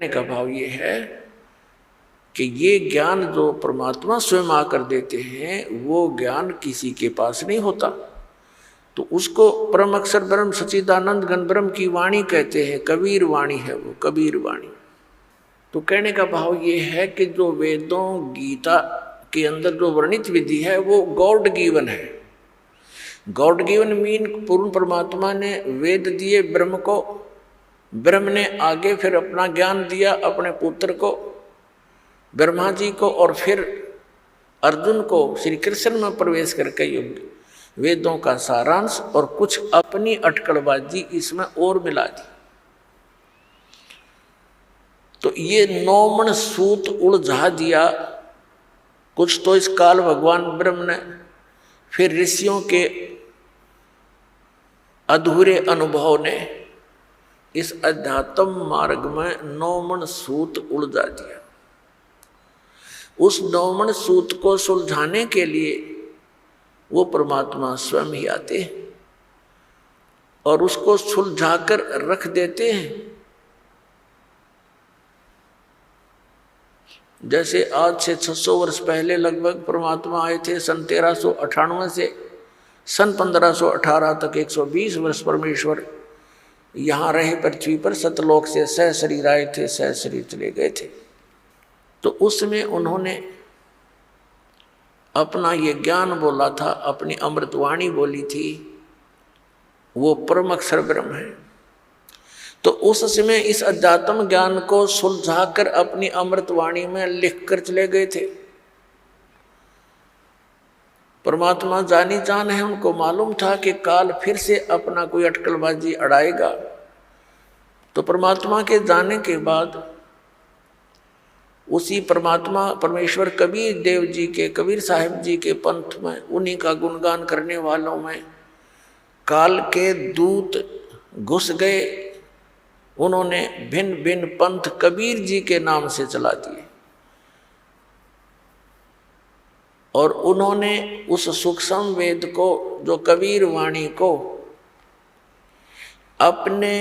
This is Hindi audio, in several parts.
कहने का भाव ये है कि ये ज्ञान जो परमात्मा स्वयं आकर देते हैं वो ज्ञान किसी के पास नहीं होता। तो उसको परम अक्षर ब्रह्म सच्चिदानंद घन ब्रह्म की वाणी कहते हैं, कबीर वाणी है वो, कबीर वाणी। तो कहने का भाव ये है कि जो वेदों गीता के अंदर जो वर्णित विधि है वो गॉड गिवन है। गॉड गिवन मीन पूर्ण परमात्मा ने वेद दिए ब्रह्म को, ब्रह्म ने आगे फिर अपना ज्ञान दिया अपने पुत्र को ब्रह्मा जी को, और फिर अर्जुन को श्री कृष्ण में प्रवेश करके युग वेदों का सारांश और कुछ अपनी अटकलबाजी इसमें और मिला दी। तो ये 9 मन सूत उलझा दिया कुछ तो इस काल भगवान ब्रह्म ने, फिर ऋषियों के अधूरे अनुभव ने इस अध्यात्म मार्ग में 9 मन सूत उलझा दिया। उस 9 मन सूत को सुलझाने के लिए वो परमात्मा स्वयं ही आते हैं और उसको सुलझाकर रख देते हैं। जैसे आज से 600 वर्ष पहले लगभग परमात्मा आए थे, सन 1398 से सन 1518 तक 120 वर्ष परमेश्वर यहाँ रहे पृथ्वी पर, सतलोक से सहशरीर आए थे, सहशरीर चले गए थे। तो उसमें उन्होंने अपना ये ज्ञान बोला था, अपनी अमृतवाणी बोली थी, वो परम अक्षर ब्रह्म है। तो उस समय इस अध्यात्म ज्ञान को सुलझाकर अपनी अमृतवाणी में लिखकर चले गए थे। परमात्मा जानी जान है, उनको मालूम था कि काल फिर से अपना कोई अटकलबाजी अड़ाएगा। तो परमात्मा के जाने के बाद उसी परमात्मा परमेश्वर कबीर देव जी के, कबीर साहिब जी के पंथ में, उन्हीं का गुणगान करने वालों में काल के दूत घुस गए। उन्होंने भिन्न भिन्न पंथ कबीर जी के नाम से चला दिए और उन्होंने उस सूक्ष्म वेद को, जो कबीर वाणी को, अपने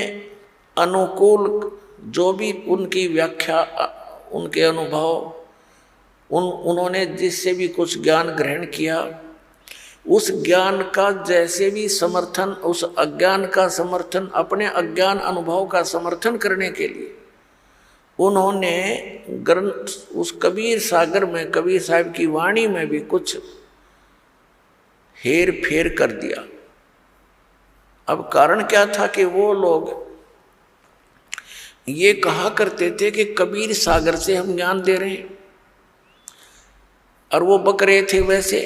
अनुकूल जो भी उनकी व्याख्या, उनके अनुभव, उन्होंने जिससे भी कुछ ज्ञान ग्रहण किया, उस ज्ञान का जैसे भी समर्थन, उस अज्ञान का समर्थन, अपने अज्ञान अनुभव का समर्थन करने के लिए उन्होंने ग्रंथ उस कबीर सागर में, कबीर साहब की वाणी में भी कुछ हेर फेर कर दिया। अब कारण क्या था कि वो लोग ये कहा करते थे कि कबीर सागर से हम ज्ञान दे रहे हैं, और वो बक रहे थे वैसे।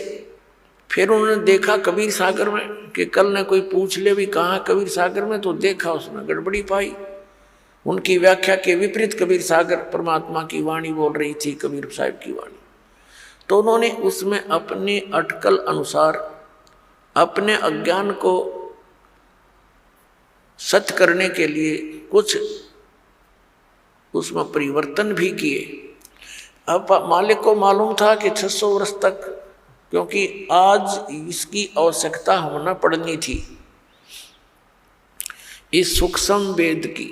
फिर उन्होंने देखा कबीर सागर में कि कल ने कोई पूछ ले भी कहाँ कबीर सागर में, तो देखा उसमें गड़बड़ी पाई। उनकी व्याख्या के विपरीत कबीर सागर परमात्मा की वाणी बोल रही थी, कबीर साहब की वाणी। तो उन्होंने उसमें अपनी अटकल अनुसार अपने अज्ञान को सत्य करने के लिए कुछ उसमें परिवर्तन भी किए। अब मालिक को मालूम था कि 600 वर्ष तक, क्योंकि आज इसकी आवश्यकता होना पड़नी थी, इस सूक्ष्म वेद की।